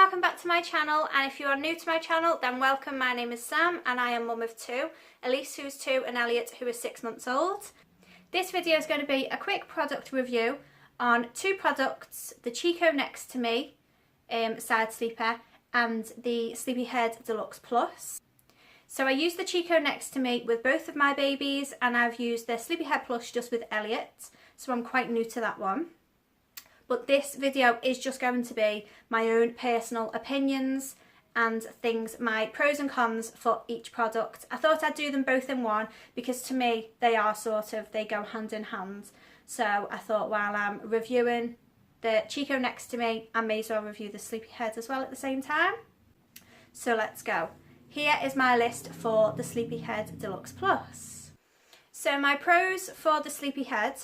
welcome back to my channel, and if you are new to my channel then welcome. My name is Sam and I am mum of two, Elise who's 2 and Elliot who is 6 months old. This video is going to be a quick product review on 2 products, the Chicco Next2Me side sleeper and the Sleepyhead Deluxe Plus. So I used the Chicco Next2Me with both of my babies, and I've used the Sleepyhead Plus just with Elliot, so I'm quite new to that one. But this video is just going to be my own personal opinions and things, my pros and cons for each product. I thought I'd do them both in one because to me they are they go hand in hand. So I thought while I'm reviewing the Chicco Next2Me, I may as well review the Sleepyhead as well at the same time. So let's go. Here is my list for the Sleepyhead Deluxe Plus. So my pros for the Sleepyhead.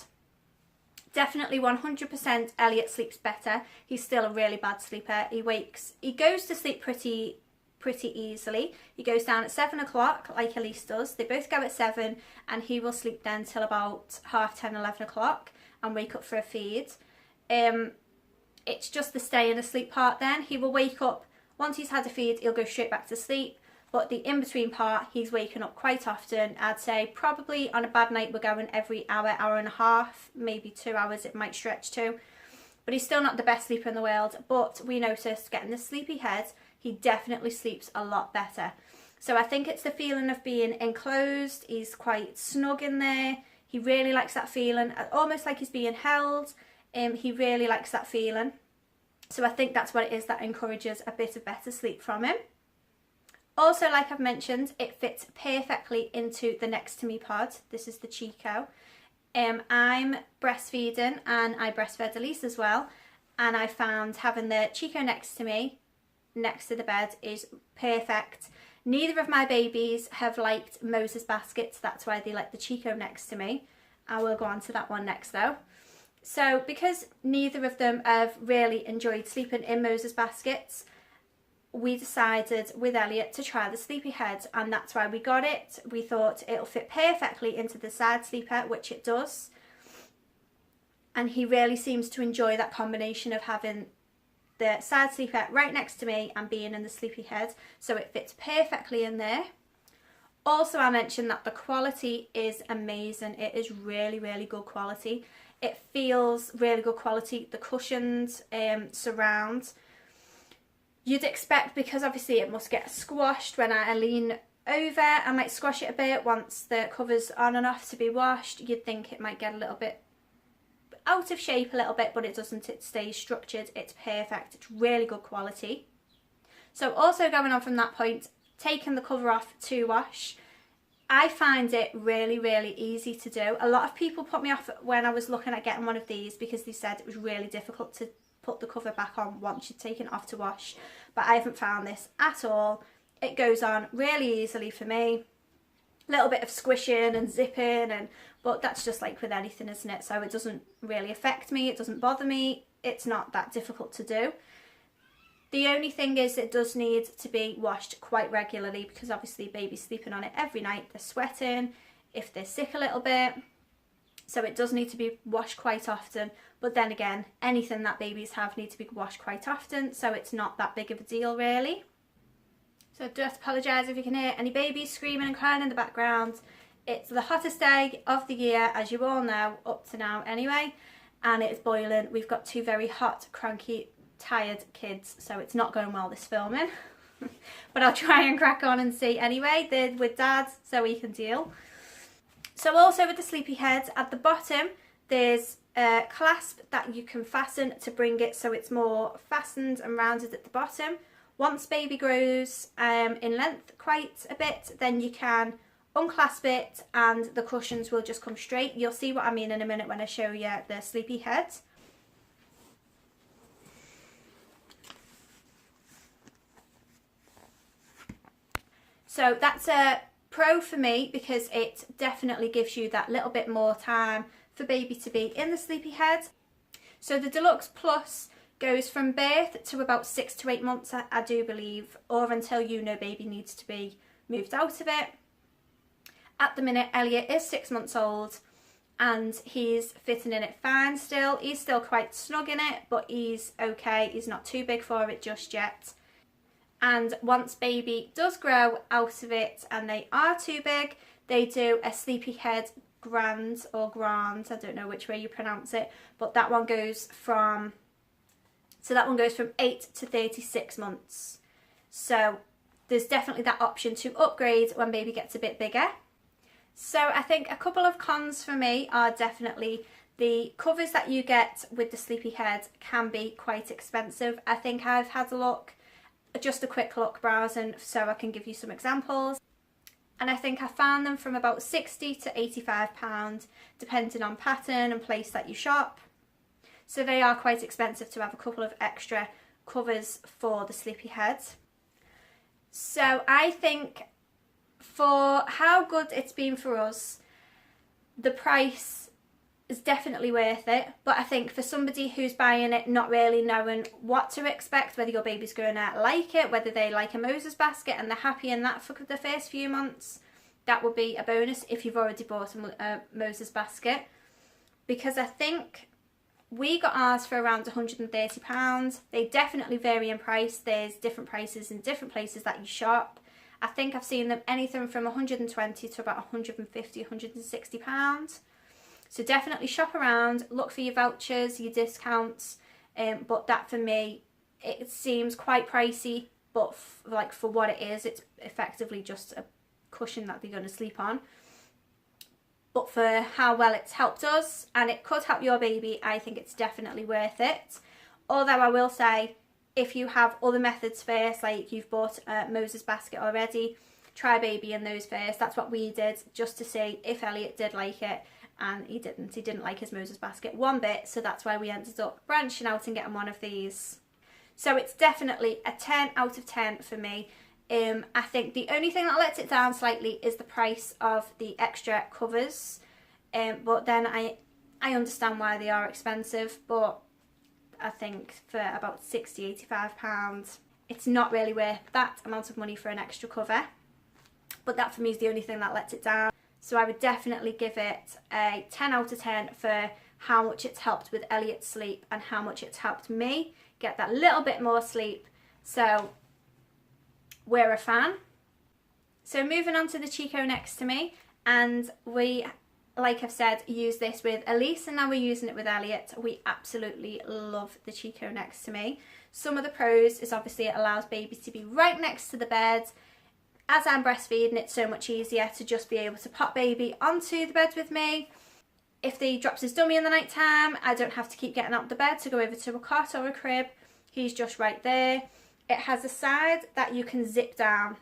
Definitely 100% Elliot sleeps better. He's still a really bad sleeper. He goes to sleep pretty easily. He goes down at 7 o'clock like Elise does. They both go at 7 and he will sleep then till about 10:30, 11 o'clock and wake up for a feed. It's just the stay and asleep part then. He will wake up, once he's had a feed, he'll go straight back to sleep. But the in-between part, he's waking up quite often. I'd say probably on a bad night we're going every hour, hour and a half, maybe 2 hours it might stretch to. But he's still not the best sleeper in the world. But we noticed getting the Sleepyhead, he definitely sleeps a lot better. So I think it's the feeling of being enclosed. He's quite snug in there. He really likes that feeling, almost like he's being held. He really likes that feeling. So I think that's what it is that encourages a bit of better sleep from him. Also, like I've mentioned, it fits perfectly into the Next2Me pod. This is the Chicco. I'm breastfeeding and I breastfed Elise as well. And I found having the Chicco Next2Me next to the bed is perfect. Neither of my babies have liked Moses baskets. That's why they like the Chicco Next2Me. I will go on to that one next though. So because neither of them have really enjoyed sleeping in Moses baskets, we decided with Elliot to try the Sleepyhead, and that's why we got it. We thought it'll fit perfectly into the side sleeper, which it does. And he really seems to enjoy that combination of having the side sleeper right next to me and being in the Sleepyhead. So it fits perfectly in there. Also, I mentioned that the quality is amazing. It is really good quality. It feels really good quality. The cushions surround. You'd expect, because obviously it must get squashed when I lean over, I might squash it a bit once the cover's on and off to be washed. You'd think it might get a little bit out of shape a little bit, but it doesn't. It stays structured. It's perfect. It's really good quality. So also going on from that point, taking the cover off to wash, I find it really easy to do. A lot of people put me off when I was looking at getting one of these because they said it was really difficult to put the cover back on once you've taken it off to wash, but I haven't found this at all. It goes on really easily for me. A little bit of squishing and zipping, but that's just like with anything, isn't it? So it doesn't really affect me, it doesn't bother me, it's not that difficult to do. The only thing is it does need to be washed quite regularly because obviously baby's sleeping on it every night, they're sweating, if they're sick a little bit. So it does need to be washed quite often, but then again, anything that babies have need to be washed quite often, so it's not that big of a deal really. So I do have to apologise if you can hear any babies screaming and crying in the background. It's the hottest day of the year, as you all know, up to now anyway, and it's boiling. We've got 2 very hot, cranky, tired kids, so it's not going well this filming. But I'll try and crack on and see anyway. They're with Dad, so he can deal. So also with the Sleepyhead, at the bottom there's a clasp that you can fasten to bring it so it's more fastened and rounded at the bottom. Once baby grows in length quite a bit, then you can unclasp it and the cushions will just come straight. You'll see what I mean in a minute when I show you the Sleepyhead. So that's a pro for me because it definitely gives you that little bit more time for baby to be in the Sleepyhead. So the Deluxe Plus goes from birth to about 6 to 8 months, I do believe, or until you know baby needs to be moved out of it. At the minute, Elliot is 6 months old and he's fitting in it fine still. He's still quite snug in it, but he's okay. He's not too big for it just yet. And once baby does grow out of it and they are too big, they do a Sleepyhead Grand or Grand, I don't know which way you pronounce it, but that one goes from 8 to 36 months. So there's definitely that option to upgrade when baby gets a bit bigger. So I think a couple of cons for me are definitely the covers that you get with the Sleepyhead can be quite expensive. I think I've had a look, just a quick look browsing, so I can give you some examples. And I think I found them from about £60 to £85, depending on pattern and place that you shop. So they are quite expensive to have a couple of extra covers for the Sleepyhead. So I think for how good it's been for us, the price is definitely worth it. But I think for somebody who's buying it not really knowing what to expect, whether your baby's going to like it, whether they like a Moses basket and they're happy in that for the first few months, that would be a bonus if you've already bought a Moses basket. Because I think we got ours for around £130. They definitely vary in price. There's different prices in different places that you shop. I think I've seen them anything from £120 to about £150, £160. So definitely shop around, look for your vouchers, your discounts. But that for me, it seems quite pricey, but like for what it is, it's effectively just a cushion that they're going to sleep on. But for how well it's helped us, and it could help your baby, I think it's definitely worth it. Although I will say, if you have other methods first, like you've bought a Moses basket already, try baby in those first. That's what we did, just to see if Elliot did like it, and he didn't. He didn't like his Moses basket one bit, so that's why we ended up branching out and getting one of these. So it's definitely a 10 out of 10 for me. I think the only thing that lets it down slightly is the price of the extra covers. But then I understand why they are expensive, but I think for about £60, £85, it's not really worth that amount of money for an extra cover. But that for me is the only thing that lets it down. So I would definitely give it a 10 out of 10 for how much it's helped with Elliot's sleep and how much it's helped me get that little bit more sleep. So we're a fan. So moving on to the Chicco Next2Me, and we, like I've said, use this with Elise and now we're using it with Elliot. We absolutely love the Chicco Next2Me. Some of the pros is obviously it allows baby to be right next to the bed. As I'm breastfeeding, it's so much easier to just be able to pop baby onto the bed with me. If he drops his dummy in the night time, I don't have to keep getting out of the bed to go over to a cot or a crib. He's just right there. It has a side that you can zip down.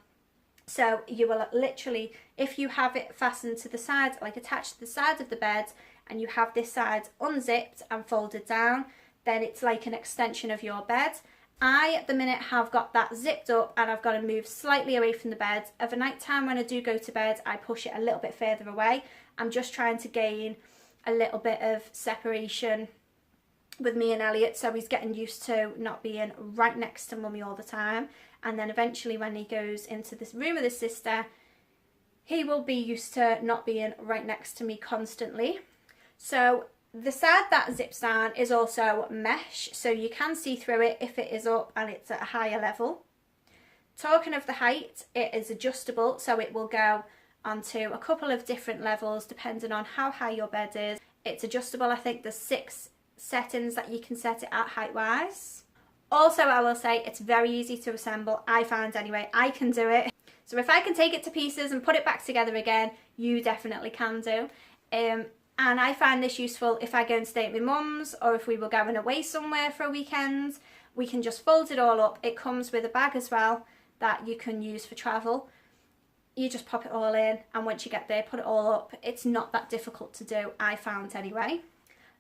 So you will literally, if you have it fastened to the side, like attached to the side of the bed, and you have this side unzipped and folded down, then it's like an extension of your bed. I, at the minute, have got that zipped up and I've got to move slightly away from the bed. Of a night time when I do go to bed, I push it a little bit further away. I'm just trying to gain a little bit of separation with me and Elliot, so he's getting used to not being right next to mummy all the time. And then eventually when he goes into this room with his sister, he will be used to not being right next to me constantly. So the side that zips down is also mesh, so you can see through it if it is up and it's at a higher level. Talking of the height, it is adjustable, so it will go onto a couple of different levels depending on how high your bed is. It's adjustable. I think there's 6 settings that you can set it at height wise. Also, I will say it's very easy to assemble. I find anyway, I can do it. So if I can take it to pieces and put it back together again, you definitely can do. And I find this useful if I go and stay at my mum's, or if we were going away somewhere for a weekend. We can just fold it all up. It comes with a bag as well that you can use for travel. You just pop it all in, and once you get there, put it all up. It's not that difficult to do, I found anyway.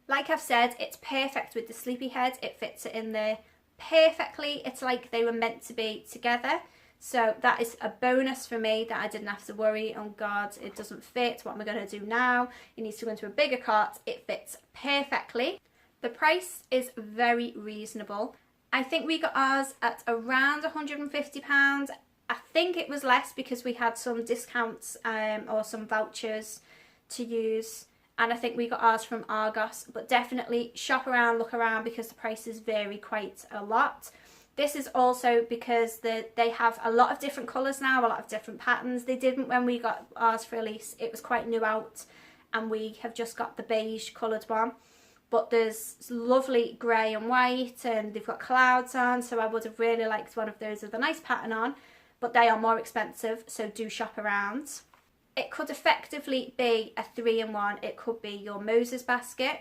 Like I've said, it's perfect with the Sleepyhead. It fits it in there perfectly. It's like they were meant to be together. So that is a bonus for me, that I didn't have to worry, oh God, it doesn't fit, what am I going to do now? It needs to go into a bigger cart. It fits perfectly. The price is very reasonable. I think we got ours at around £150. I think it was less because we had some discounts or some vouchers to use. and I think we got ours from Argos, but definitely shop around, look around, because the prices vary quite a lot. This is also because they have a lot of different colours now, a lot of different patterns. They didn't when we got ours for Elise. It was quite new out, and we have just got the beige coloured one. But there's lovely grey and white, and they've got clouds on, so I would have really liked one of those with a nice pattern on, but they are more expensive, so do shop around. It could effectively be a 3-in-1. It could be your Moses basket.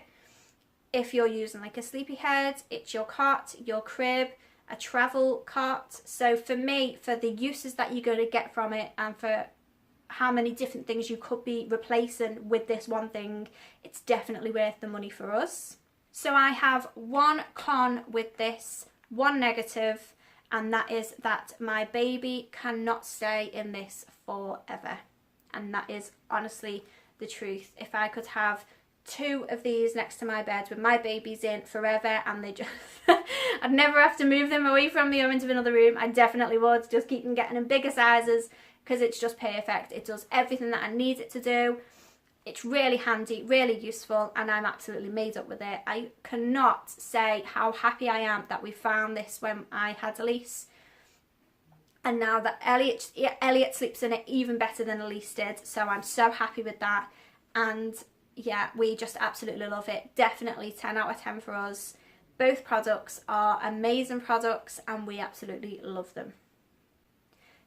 If you're using like a Sleepyhead, it's your cot, your crib, a travel cart. So for me, for the uses that you're going to get from it, and for how many different things you could be replacing with this one thing, it's definitely worth the money for us. So I have one con with this, one negative, and that is that my baby cannot stay in this forever. And that is honestly the truth. If I could have 2 of these next to my bed with my babies in forever, and they just I'd never have to move them away from me or into another room, I definitely would. Just keep them getting in bigger sizes, because it's just perfect. It does everything that I need it to do. It's really handy, really useful, and I'm absolutely made up with it. I cannot say how happy I am that we found this when I had Elise. And now that Elliot sleeps in it even better than Elise did, so I'm so happy with that. And yeah, we just absolutely love it. Definitely 10 out of 10 for us. Both products are amazing products, and we absolutely love them.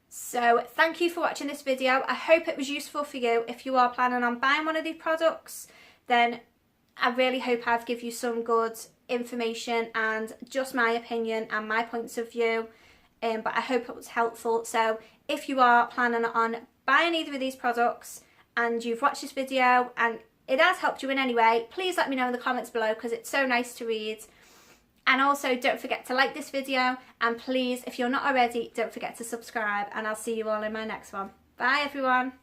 So thank you for watching this video. I hope it was useful for you. If you are planning on buying one of these products, then I really hope I've given you some good information and just my opinion and my points of view. But I hope it was helpful. So if you are planning on buying either of these products and you've watched this video and it has helped you in any way, please let me know in the comments below, because it's so nice to read. And also don't forget to like this video, and please, if you're not already, don't forget to subscribe, and I'll see you all in my next one. Bye everyone.